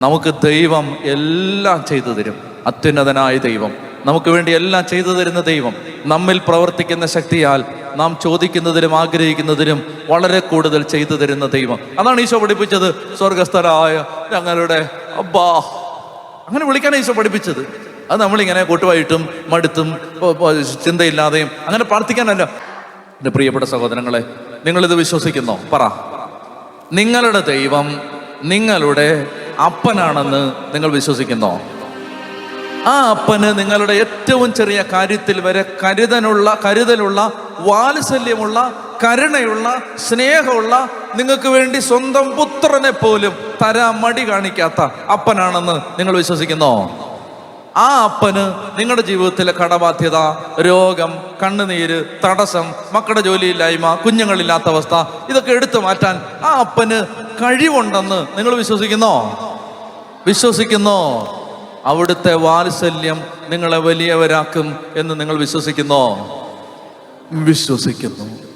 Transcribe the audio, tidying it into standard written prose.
നമുക്ക് ദൈവം എല്ലാം ചെയ്തു തരും. അത്യുന്നതനായ ദൈവം, നമുക്ക് വേണ്ടി എല്ലാം ചെയ്തു തരുന്ന ദൈവം, നമ്മിൽ പ്രവർത്തിക്കുന്ന ശക്തിയാൽ നാം ചോദിക്കുന്നതിലും ആഗ്രഹിക്കുന്നതിലും വളരെ കൂടുതൽ ചെയ്തു തരുന്ന ദൈവം. അതാണ് ഈശോ പഠിപ്പിച്ചത്. സ്വർഗസ്ഥരായ ഞങ്ങളുടെ അബ്ബാ, അങ്ങനെ വിളിക്കാൻ ഈശോ പഠിപ്പിച്ചത്. അത് നമ്മളിങ്ങനെ കൂട്ടുമായിട്ടും മടുത്തും ചിന്തയില്ലാതെയും അങ്ങനെ പ്രാർത്ഥിക്കാനല്ല. എൻ്റെ പ്രിയപ്പെട്ട സഹോദരങ്ങളെ, നിങ്ങളിത് വിശ്വസിക്കുന്നോ? പറ. നിങ്ങളുടെ ദൈവം നിങ്ങളുടെ അപ്പനാണെന്ന് നിങ്ങൾ വിശ്വസിക്കുന്നോ? ആ അപ്പന് നിങ്ങളുടെ ഏറ്റവും ചെറിയ കാര്യത്തിൽ വരെ കരുതലുള്ള വാത്സല്യമുള്ള, കരുണയുള്ള, സ്നേഹമുള്ള, നിങ്ങൾക്ക് വേണ്ടി സ്വന്തം പുത്രനെ പോലും തരാൻ മടി കാണിക്കാത്ത അപ്പനാണെന്ന് നിങ്ങൾ വിശ്വസിക്കുന്നോ? ആ അപ്പന് നിങ്ങളുടെ ജീവിതത്തിലെ കടബാധ്യത, രോഗം, കണ്ണുനീര്, തടസ്സം, മക്കളുടെ ജോലിയില്ലായ്മ, കുഞ്ഞുങ്ങളില്ലാത്ത അവസ്ഥ, ഇതൊക്കെ എടുത്തു മാറ്റാൻ ആ അപ്പന് കഴിവുണ്ടെന്ന് നിങ്ങൾ വിശ്വസിക്കുന്നോ? വിശ്വസിക്കുന്നോ? അവിടുത്തെ വാത്സല്യം നിങ്ങളെ വലിയവരാക്കും എന്ന് നിങ്ങൾ വിശ്വസിക്കുന്നോ? വിശ്വസിക്കുന്നു.